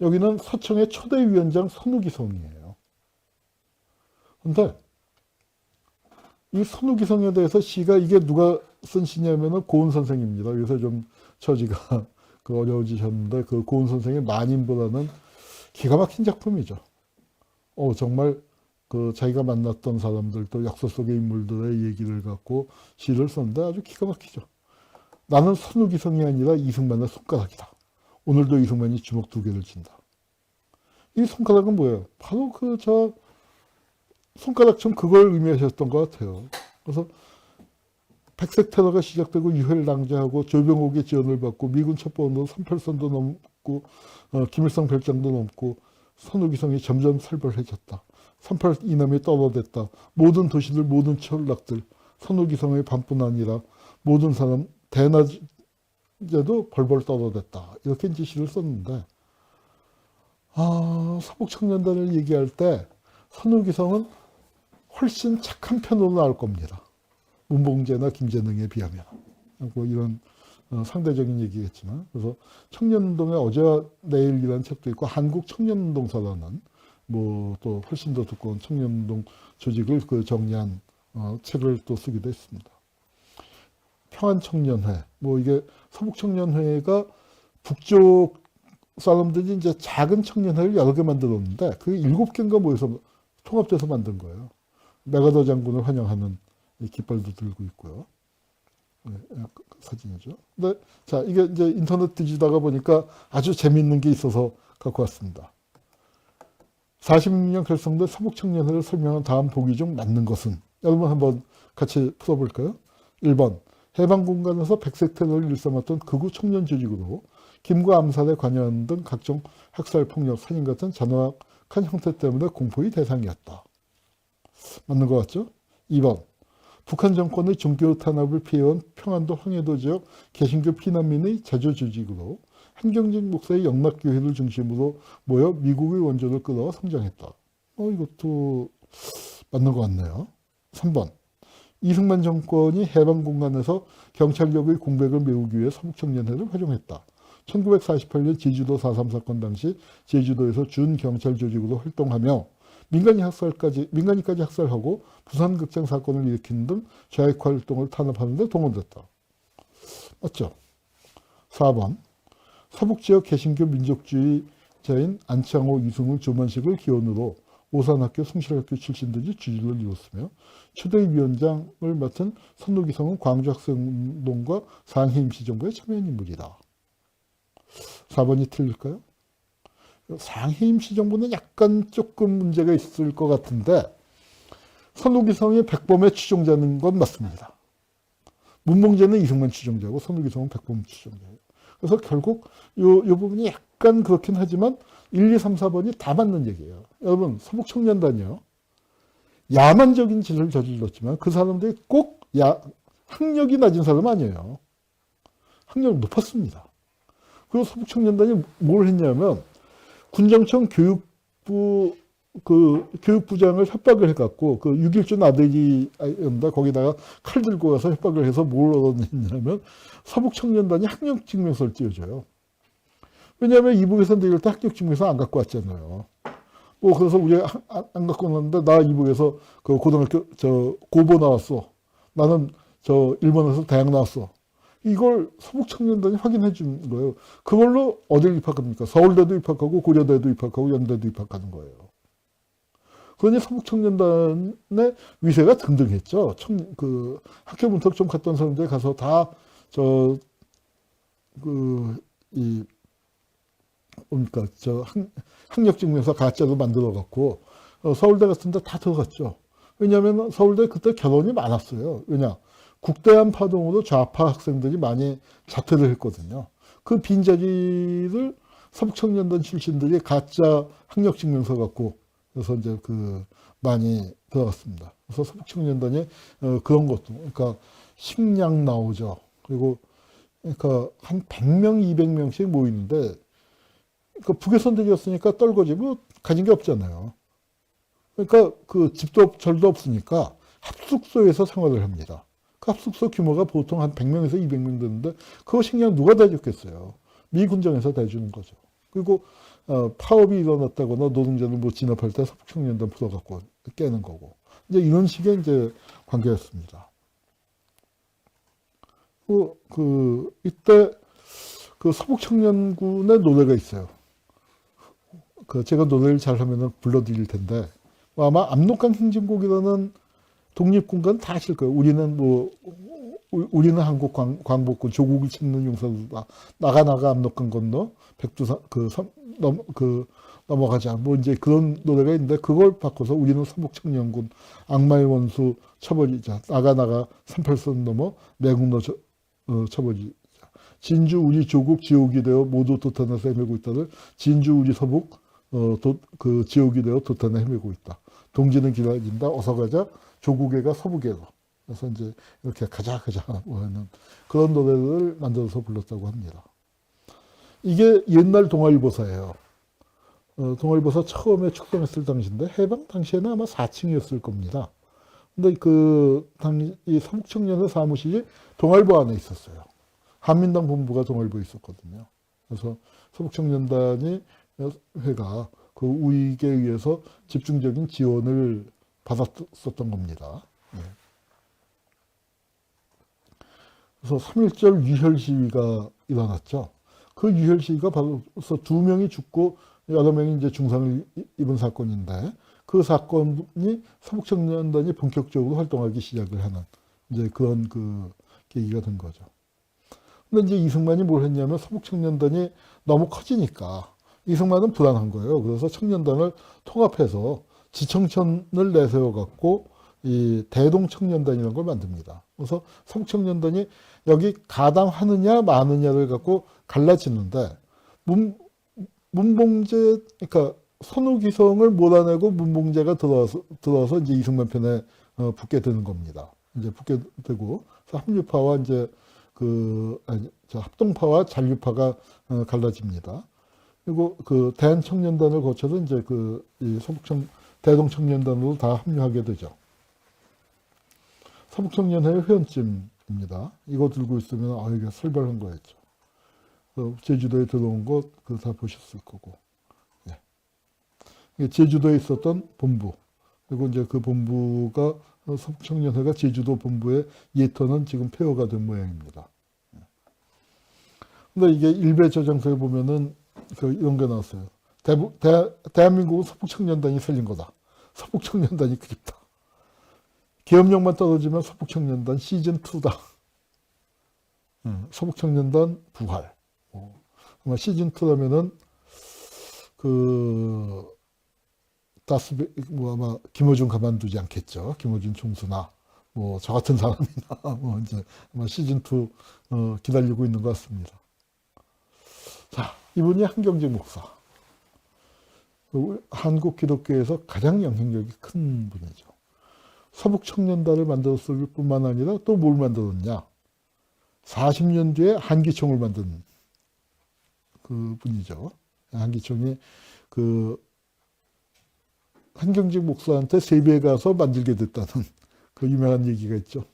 여기는 서청의 초대위원장 선우기성이에요. 근데 이 선우기성에 대해서 시가 이게 누가 쓴 시냐면은 고은 선생입니다. 그래서 좀 처지가 어려워지셨는데 그 고은 선생의 만인보다는 기가 막힌 작품이죠. 정말 자기가 만났던 사람들 또 역사 속의 인물들의 얘기를 갖고 시를 썼는데 아주 기가 막히죠. 나는 선우기성이 아니라 이승만의 손가락이다. 오늘도 이승만이 주먹 2개를 쥔다. 이 손가락은 뭐예요? 바로 손가락처럼 그걸 의미하셨던 것 같아요. 그래서 백색 테러가 시작되고 유해를 낭자하고 조병옥의 지원을 받고 미군 첩보원도 38선도 넘고 김일성 별장도 넘고 선우기성이 점점 살벌해졌다. 38 이남이 떨어졌다. 모든 도시들 모든 철락들 선우기성의 밤뿐 아니라 모든 사람 대낮에도 벌벌 떨어졌다. 이렇게 이제 시를 썼는데 서북청년단을 얘기할 때 선우기성은 훨씬 착한 편으로 나올 겁니다. 문봉재나 김재능에 비하면. 뭐 이런 상대적인 얘기겠지만. 그래서 청년운동의 어제와 내일이라는 책도 있고 한국청년운동사라는 뭐 또 훨씬 더 두꺼운 청년운동 조직을 정리한 책을 또 쓰기도 했습니다. 평안청년회. 뭐 이게 서북청년회가 북쪽 사람들이 이제 작은 청년회를 여러 개 만들었는데 그게 7개인가 모여서 통합돼서 만든 거예요. 메가더 장군을 환영하는 깃발도 들고 있고요. 네, 사진이죠. 근데 자, 이게 이제 인터넷 뒤지다가 보니까 아주 재미있는 게 있어서 갖고 왔습니다. 46년 결성된 서북청년회를 설명한 다음 보기 중 맞는 것은? 여러분 한번 같이 풀어볼까요? 1번. 해방공간에서 백색 테러를 일삼았던 극우 청년 조직으로 김구 암살에 관여하는 등 각종 학살, 폭력, 살인 같은 잔혹한 형태 때문에 공포의 대상이었다. 맞는 것 같죠? 2번. 북한 정권의 종교 탄압을 피해온 평안도 황해도 지역 개신교 피난민의 제조 조직으로 한경직 목사의 영락교회를 중심으로 모여 미국의 원조를 끌어와 성장했다. 이것도 맞는 것 같네요. 3번. 이승만 정권이 해방공간에서 경찰력의 공백을 메우기 위해 서북청년회를 활용했다. 1948년 제주도 4.3 사건 당시 제주도에서 준경찰 조직으로 활동하며 민간인까지 학살하고 부산극장 사건을 일으키는 등 좌익 활동을 탄압하는 데 동원됐다. 맞죠? 4번. 서북지역 개신교 민족주의자인 안창호, 이승훈, 조만식을 기원으로 오산학교, 숭실학교 출신들이 주지를 이뤘으며 초대위원장을 맡은 선우기성은 광주학생운동과 상해 임시정부에 참여한 인물이다. 4번이 틀릴까요? 상해 임시정부는 약간 조금 문제가 있을 것 같은데 선우기성이 백범의 추종자는 건 맞습니다. 문봉재는 이승만 추종자고 선우기성은 백범 추종자예요. 그래서 결국 요 부분이 약간 그렇긴 하지만 1, 2, 3, 4번이 다 맞는 얘기예요. 여러분 서북청년단이요. 야만적인 짓을 저질렀지만 그 사람들이 꼭 학력이 낮은 사람 아니에요. 학력이 높았습니다. 그리고 서북청년단이 뭘 했냐면 군정청 교육부장을 협박을 해갖고 6.1주 아들이었는데 거기다가 칼 들고 가서 협박을 해서 뭘 얻었냐면 서북청년단이 학력증명서를 띄워줘요. 왜냐하면 이북에서 내릴 때 학력증명서 안 갖고 왔잖아요. 그래서 우리 안 갖고 왔는데 나 이북에서 고등학교 고보 나왔어. 나는 일본에서 대학 나왔어. 이걸 서북청년단이 확인해 준 거예요. 그걸로 어딜 입학합니까? 서울대도 입학하고 고려대도 입학하고 연대도 입학하는 거예요. 그러니 서북청년단의 위세가 등등했죠. 학교 문턱 좀 갔던 사람들이 가서 다 학력증명서 가짜로 만들어갖고 서울대 같은 데 다 들어갔죠. 왜냐하면 서울대 그때 결혼이 많았어요. 왜냐? 국대한 파동으로 좌파 학생들이 많이 자퇴를 했거든요. 그 빈자리를 서북청년단 출신들이 가짜 학력증명서 갖고 그래서 이제 많이 들어갔습니다. 그래서 서북청년단이 그런 것도 그러니까 식량 나오죠. 그리고 그러니까 한 100명, 200명씩 모이는데 북에선들이었으니까 떨거지고 가진 게 없잖아요. 그러니까 집도 절도 없으니까 합숙소에서 생활을 합니다. 그 합숙소 규모가 보통 한 100명에서 200명 되는데 그거 식량 누가 대줬겠어요? 미 군정에서 대주는 거죠. 그리고 파업이 일어났다거나 노동자들 못 진압할 때 서북청년단 풀어갖고 깨는 거고. 이제 이런 식의 이제 관계였습니다. 이때 그 서북청년군의 노래가 있어요. 제가 노래를 잘하면 불러드릴 텐데, 아마 압록강 행진곡이라는 독립군가는 다 아실 거예요. 우리는 한국 광복군, 조국을 찾는 용사들다. 나가 압록강 건너 백두산 넘어가자. 뭐 이제 그런 노래가 있는데 그걸 바꿔서 우리는 서북청년군, 악마의 원수 쳐버리자. 나가 38선 넘어 매국노 쳐버리자. 진주 우리 조국 지옥이 되어 모두 도탄에서 헤매고 있다를 진주 우리 서북 지옥이 되어 도탄에 헤매고 있다. 동지는 기다린다. 어서 가자. 조국에가 서북에로. 그래서 이제 이렇게 가자 뭐 하는 그런 노래를 만들어서 불렀다고 합니다. 이게 옛날 동아일보사예요. 동아일보사 처음에 축성했을 당시인데 해방 당시에는 아마 4층이었을 겁니다. 근데 이 서북청년의 사무실이 동아일보 안에 있었어요. 한민당 본부가 동아일보에 있었거든요. 그래서 서북청년단이 회가 그 우익에 의해서 집중적인 지원을 받았었던 겁니다. 예. 그래서 3.1절 유혈 시위가 일어났죠. 그 유혈 시위가 바로 2명이 죽고 여러 명이 이제 중상을 입은 사건인데 그 사건이 서북청년단이 본격적으로 활동하기 시작을 하는 이제 그런 계기가 된 거죠. 근데 이제 이승만이 뭘 했냐면 서북청년단이 너무 커지니까 이승만은 불안한 거예요. 그래서 청년단을 통합해서 지청천을 내세워갖고 이 대동청년단이라는 걸 만듭니다. 그래서 서북청년단이 여기 가담하느냐 마느냐를 갖고 갈라지는데 문봉재, 그러니까 선우기성을 몰아내고 문봉재가 들어와서 이제 이승만 편에 붙게 되는 겁니다. 이제 붙게 되고 합류파와 이제 합동파와 잔류파가 갈라집니다. 그리고 대한청년단을 거쳐서 이제 이 대동청년단으로 다 합류하게 되죠. 서북청년회의 회원증입니다. 이거 들고 있으면 이게 설벌한 거였죠. 제주도에 들어온 거 다 보셨을 거고. 예. 제주도에 있었던 본부. 그리고 이제 그 본부가 서북청년회가 제주도 본부의 예터는 지금 폐허가 된 모양입니다. 근데 이게 일베 저장소에 보면은 이런 게 나왔어요. 대한민국은 서북청년단이 살린 거다. 서북청년단이 그립다. 계엄령만 떨어지면 서북청년단 시즌2다. 서북청년단 부활. 아마 시즌2라면은 아마 김어준 가만두지 않겠죠. 김어준 총수나 저 같은 사람이나 이제 아마 시즌2 기다리고 있는 것 같습니다. 자, 이분이 한경직 목사. 한국 기독교에서 가장 영향력이 큰 분이죠. 서북청년단을 만들었을 뿐만 아니라 또 뭘 만들었냐. 40년 뒤에 한기총을 만든 분이죠. 한기총이 한경직 목사한테 세배에 가서 만들게 됐다는 유명한 얘기가 있죠.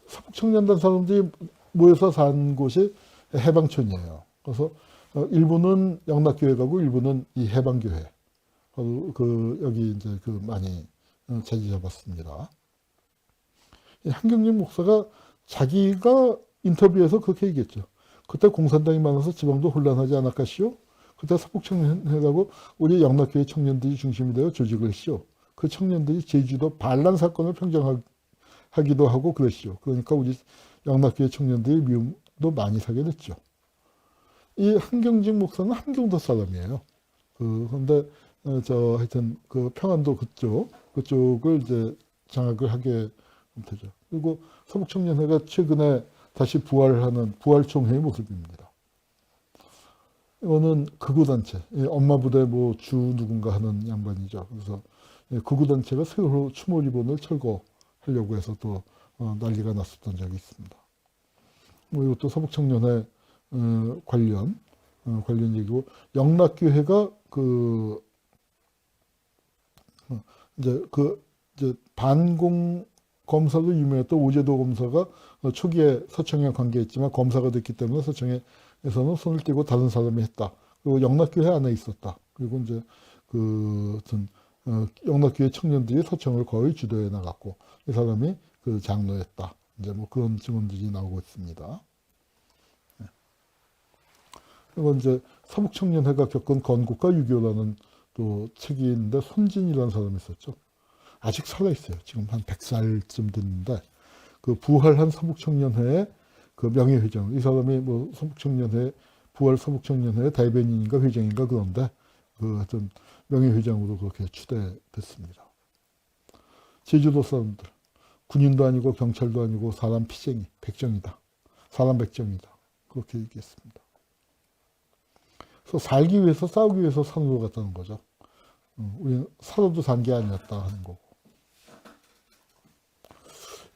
서북청년단 사람들이 모여서 산 곳이 해방촌이에요. 그래서 일부는 영락교회 가고 일부는 이 해방교회. 여기 이제 많이 자리 잡았습니다. 한경직 목사가 자기가 인터뷰에서 그렇게 얘기했죠. 그때 공산당이 많아서 지방도 혼란하지 않았겠시오? 그때 서북청년회라고 우리 영락교회 청년들이 중심이 되어 조직을 했시오. 그 청년들이 제주도 반란 사건을 평정하기도 하고 그랬시오. 그러니까 우리 영락교회 청년들이 미움도 많이 사게 됐죠. 이 한경직 목사는 한경도 사람이에요. 그런데 하여튼 평안도 그쪽을 이제 장악을 하게 되죠. 그리고 서북청년회가 최근에 다시 부활하는 부활총회의 모습입니다. 이거는 극우단체, 엄마 부대 주 누군가 하는 양반이죠. 그래서 극우단체가 세월호 추모 리본을 철거하려고 해서 또 난리가 났었던 적이 있습니다. 이것도 서북청년회 관련 얘기고, 영락교회가 이제 반공 검사로 유명했던 오제도 검사가 초기에 서청에 관계했지만 검사가 됐기 때문에 서청에 에서는 손을 떼고 다른 사람이 했다. 그리고 영락교회 안에 있었다. 그리고 이제 그 어떤 영락교회 청년들이 서청을 거의 주도해 나갔고 이 사람이 그 장로였다. 이제 뭐 그런 증언들이 나오고 있습니다. 그리고 이제 서북청년회가 겪은 건국과 유교라는 또 책이 있는데 손진이라는 사람이 있었죠. 아직 살아있어요. 지금 한 100살쯤 됐는데 그 부활한 서북청년회의 그 명예회장, 이 사람이 뭐 서북청년회, 부활 서북청년회의 대변인인가 회장인가 그런데 그 하여튼 명예회장으로 그렇게 추대됐습니다. 제주도 사람들, 군인도 아니고 경찰도 아니고 사람 피쟁이, 백정이다. 사람 백정이다. 그렇게 얘기했습니다. 그래서 살기 위해서 싸우기 위해서 산으로 갔다는 거죠. 우리는 살아도 산 게 아니었다 하는 거고.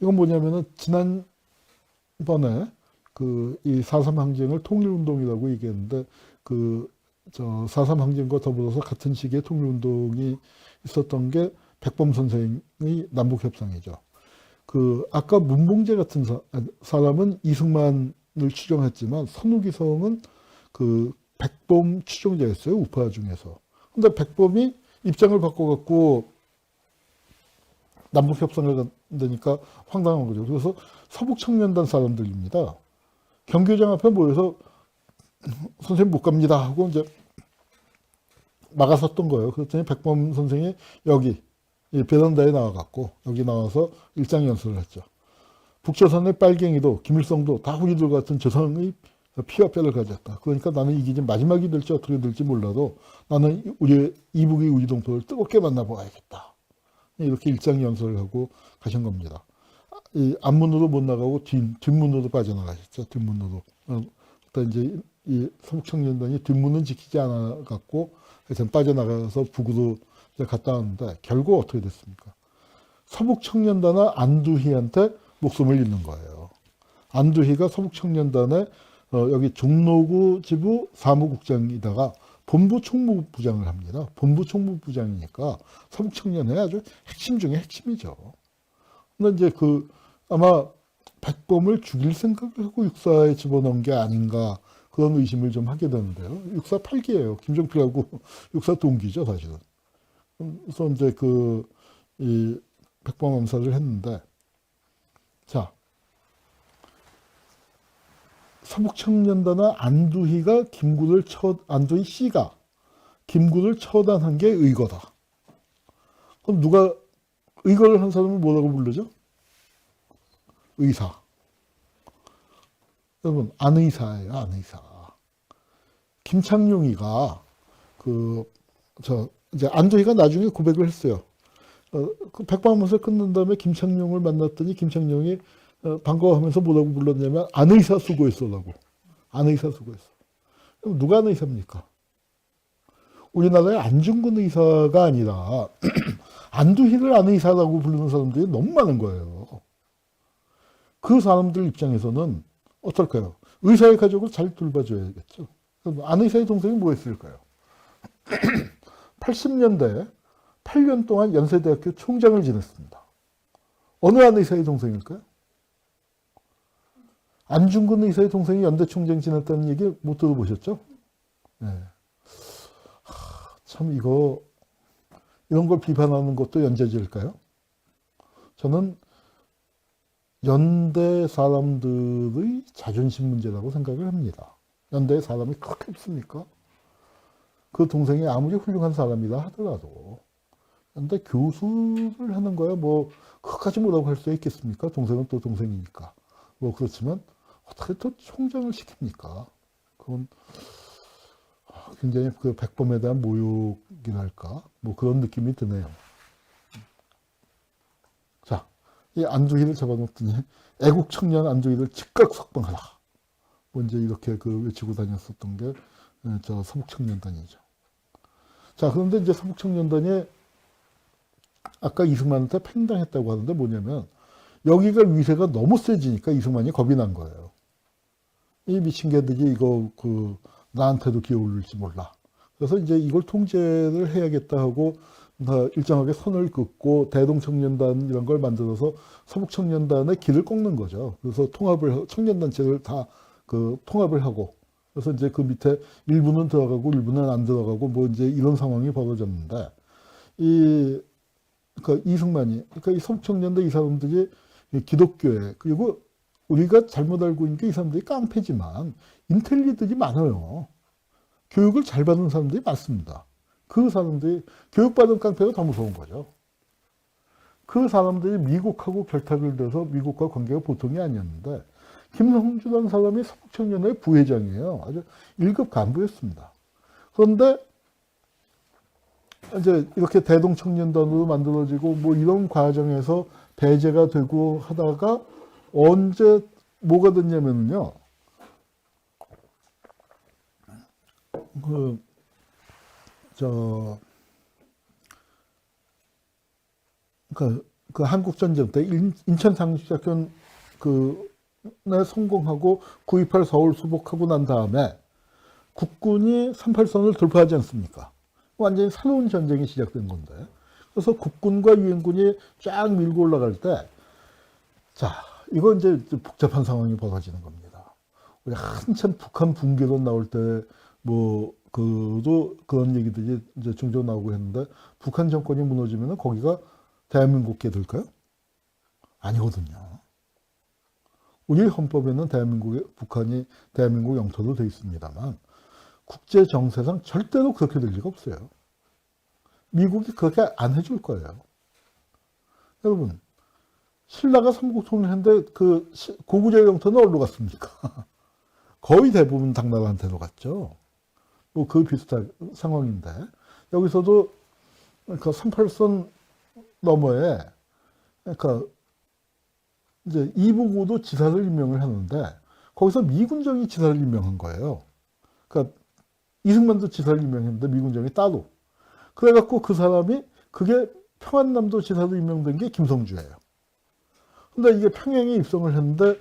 이건 뭐냐면은 지난번에 그 이 4.3 항쟁을 통일운동이라고 얘기했는데 그 저 4.3 항쟁과 더불어서 같은 시기에 통일운동이 있었던 게 백범 선생의 남북협상이죠. 그 아까 문봉재 같은 사람은 이승만을 추종했지만 선우기성은 그 백범 추종자였어요. 우파 중에서. 근데 백범이 입장을 바꿔갖고 남북협상을 간다니까 황당한 거죠. 그래서 서북청년단 사람들입니다. 경교장 앞에 모여서 선생님 못 갑니다 하고 이제 막아섰던 거예요. 그랬더니 백범 선생이 여기 베란다에 나와갖고 여기 나와서 일장연설을 했죠. 북조선의 빨갱이도 김일성도 다 우리들 같은 조상의 피와 뼈를 가졌다. 그러니까 나는 이게 마지막이 될지 어떻게 될지 몰라도 나는 우리 이북의 우이동포를 뜨겁게 만나보아야겠다. 이렇게 일장연설을 하고 가신 겁니다. 이 앞문으로 못 나가고 뒷문으로 빠져나가셨죠. 뒷문으로. 일단 이제 이 서북청년단이 뒷문은 지키지 않아 갖고 하여튼 빠져나가서 북으로 이제 갔다 왔는데 결국 어떻게 됐습니까? 서북청년단은 안두희한테 목숨을 잃는 거예요. 안두희가 서북청년단의 여기 종로구 지부 사무국장이다가 본부 총무부장을 합니다. 본부 총무부장이니까 서북청년회 아주 핵심 중에 핵심이죠. 근데 이제 그 아마 백범을 죽일 생각을 하고 육사에 집어넣은 게 아닌가 그런 의심을 좀 하게 되는데요. 육사 8기예요. 김종필하고 육사 동기죠, 사실은. 그래서 이제 이 백범 암살을 했는데, 자, 서북청년단은 안두희 씨가 김구를 처단한 게 의거다. 그럼 누가 의거를 한 사람을 뭐라고 부르죠? 의사. 여러분, 안의사예요, 안의사. 김창룡이가 이제 안두희가 나중에 고백을 했어요. 그 백범암살 끝난 다음에 김창룡을 만났더니 김창룡이 반가워하면서 뭐라고 불렀냐면 안의사 수고했어라고. 안의사 수고했어. 그럼 누가 안의사입니까? 우리나라의 안중근 의사가 아니라 안두희를 안의사라고 부르는 사람들이 너무 많은 거예요. 그 사람들 입장에서는 어떨까요? 의사의 가족을 잘 돌봐줘야겠죠. 안의사의 동생이 뭐 했을까요? 80년대 8년 동안 연세대학교 총장을 지냈습니다. 어느 안의사의 동생일까요? 안중근 의사의 동생이 연대 총장 지냈다는 얘기 못 들어보셨죠? 네. 참 이런 걸 비판하는 것도 연재질일까요? 저는 연대 사람들의 자존심 문제라고 생각을 합니다. 연대에 사람이 그렇게 없습니까? 그 동생이 아무리 훌륭한 사람이라 하더라도 연대 교수를 하는 거야 뭐 그것까지 뭐라고 할 수 있겠습니까? 동생은 또 동생이니까. 뭐 그렇지만 어떻게 또 총장을 시킵니까? 그건 굉장히 그 백범에 대한 모욕이랄까 뭐 그런 느낌이 드네요. 자, 이 안두희를 잡아놓더니 애국 청년 안두희를 즉각 석방하라. 먼저 이렇게 외치고 다녔었던 게 저 서북청년단이죠. 자, 그런데 이제 서북청년단이 아까 이승만한테 팽당했다고 하는데 뭐냐면 여기가 위세가 너무 세지니까 이승만이 겁이 난 거예요. 이 미친 개들이 이거 나한테도 기어오를지 몰라. 그래서 이제 이걸 통제를 해야겠다 하고 일정하게 선을 긋고 대동청년단 이런 걸 만들어서 서북청년단의 길을 꺾는 거죠. 그래서 청년단체를 다 통합을 하고 그래서 이제 그 밑에 일부는 들어가고 일부는 안 들어가고 뭐 이제 이런 상황이 벌어졌는데 그러니까 이승만이 그러니까 이 서북청년대 이 사람들이 기독교에 그리고 우리가 잘못 알고 있는 게 이 사람들이 깡패지만 인텔리들이 많아요. 교육을 잘 받은 사람들이 많습니다. 그 사람들이 교육받은 깡패가 더 무서운 거죠. 그 사람들이 미국하고 결탁을 돼서 미국과 관계가 보통이 아니었는데 김성주라는 사람이 서북청년회 부회장이에요. 아주 1급 간부였습니다. 그런데 이제 이렇게 대동청년단으로 만들어지고 뭐 이런 과정에서 배제가 되고 하다가 언제 뭐가 됐냐면요. 그 한국전쟁 때 인천 상륙작전 에 성공하고 9.28 서울 수복하고 난 다음에 국군이 38선을 돌파하지 않습니까? 완전히 새로운 전쟁이 시작된 건데. 그래서 국군과 유엔군이 쫙 밀고 올라갈 때, 자, 이거 이제 복잡한 상황이 벌어지는 겁니다. 우리 한참 북한 붕괴론 나올 때, 그런 얘기들이 이제 종종 나오고 했는데, 북한 정권이 무너지면 거기가 대한민국게 될까요? 아니거든요. 우리 헌법에는 북한이 대한민국 영토로 되어 있습니다만, 국제 정세상 절대로 그렇게 될 리가 없어요. 미국이 그렇게 안 해줄 거예요. 여러분, 신라가 삼국통일을 했는데 그 고구려 영토는 어디로 갔습니까? 거의 대부분 당나라한테로 갔죠. 뭐 그 비슷한 상황인데 여기서도 그러니까 38선 너머에 그러니까 이제 이북우도 지사를 임명을 하는데 거기서 미군정이 지사를 임명한 거예요. 그러니까 이승만도 지사를 임명했는데 미군정이 따로. 그래갖고 그 사람이 그게 평안남도 지사로 임명된 게 김성주예요. 근데 이게 평양에 입성을 했는데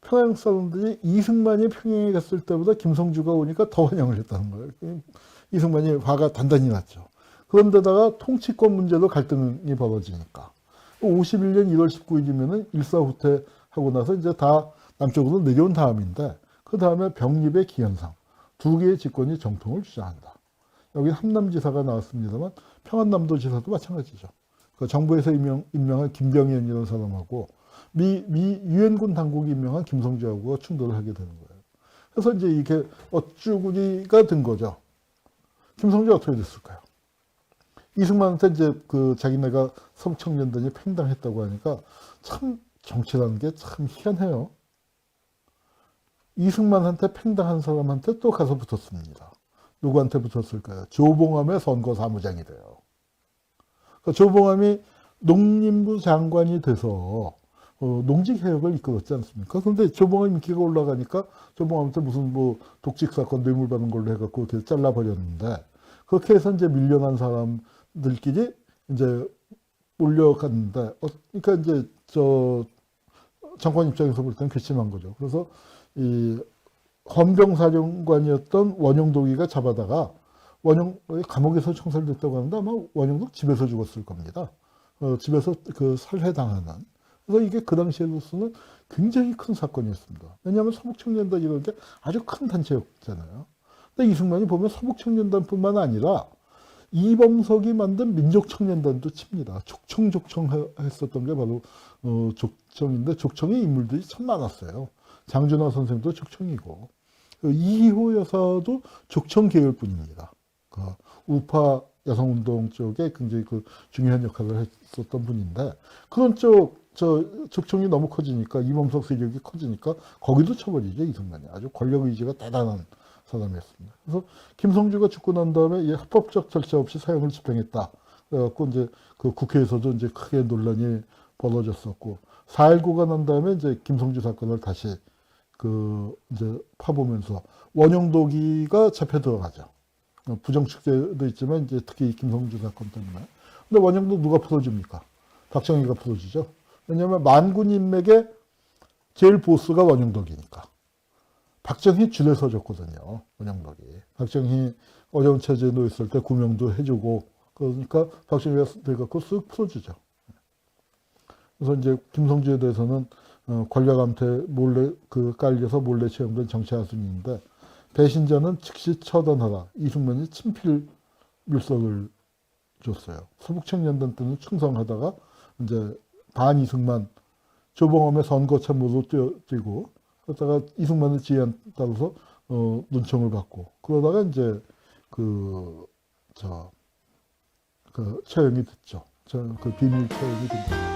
평양 사람들이 이승만이 평양에 갔을 때보다 김성주가 오니까 더 환영을 했다는 거예요. 이승만이 화가 단단히 났죠. 그런데다가 통치권 문제도 갈등이 벌어지니까. 51년 1월 19일이면은 일사후퇴하고 나서 이제 다 남쪽으로 내려온 다음인데 그 다음에 병립의 기현상. 두 개의 집권이 정통을 주장한다. 여기 함남지사가 나왔습니다만 평안남도 지사도 마찬가지죠. 그 정부에서 임명한 김병현이라는 사람하고 미 유엔군 당국이 임명한 김성주하고 충돌을 하게 되는 거예요. 그래서 이제 이게 어쭈구리가 된 거죠. 김성주 어떻게 됐을까요? 이승만한테 이제 그 자기네가 서북청년단이 팽당했다고 하니까 참 정치라는 게 참 희한해요. 이승만한테 팽당한 사람한테 또 가서 붙었습니다. 누구한테 붙었을까요? 조봉암의 선거사무장이 돼요. 그러니까 조봉암이 농림부 장관이 돼서 농지개혁을 이끌었지 않습니까? 그런데 조봉암 인기가 올라가니까 조봉암한테 무슨 뭐 독직사건 뇌물받은 걸로 해갖고 이렇게 잘라버렸는데 그렇게 해서 이제 밀려난 사람들끼리 이제 몰려갔는데 그러니까 이제 정권 입장에서 볼 때는 괘씸한 거죠. 그래서 이 헌병사령관이었던 원영독이가 잡아다가 감옥에서 청살됐다고 하는데 아마 원영독 집에서 죽었을 겁니다. 집에서 그 살해당하는. 그래서 이게 그 당시에로서는 굉장히 큰 사건이었습니다. 왜냐하면 서북청년단 이런 게 아주 큰 단체였잖아요. 근데 이승만이 보면 서북청년단뿐만 아니라 이범석이 만든 민족청년단도 칩니다. 족청 했었던 게 바로 족청인데 족청의 인물들이 참 많았어요. 장준하 선생도 족청이고 이희호 여사도 족청 계열뿐입니다. 그 우파 여성운동 쪽에 굉장히 그 중요한 역할을 했었던 분인데 그런 족청이 너무 커지니까 이범석 세력이 커지니까 거기도 쳐버리죠. 이승만이 아주 권력 의지가 대단한 사람이었습니다. 그래서 김성주가 죽고 난 다음에 합법적 절차 없이 사형을 집행했다. 그래갖고 이제 그 국회에서도 이제 크게 논란이 벌어졌었고 4.19가 난 다음에 이제 김성주 사건을 다시 이제 파보면서 원영도기가 잡혀 들어가죠. 부정축제도 있지만 이제 특히 김성주 사건 때문에. 근데 원영도 누가 풀어줍니까? 박정희가 풀어주죠. 왜냐하면 만군 인맥의 제일 보스가 원영덕이니까. 박정희 줄에 서줬거든요. 원영덕이. 박정희 어려운 처지에 놓였을 때 구명도 해주고 그러니까 박정희가 돼갖고 쓱 풀어주죠. 그래서 이제 김성주에 대해서는 관략한테 몰래 깔려서 몰래 채용된 정치하순인데 배신자는 즉시 처단하라. 이승만이 친필 율석을 줬어요. 서북청년단 때는 충성하다가 이제 반이승만 조봉암의 선거참모로 뛰고 그러다가 이승만의 지휘에 따라서 눈총을 받고 그러다가 이제 처형이 됐죠. 그 비밀 처형이 된 거죠.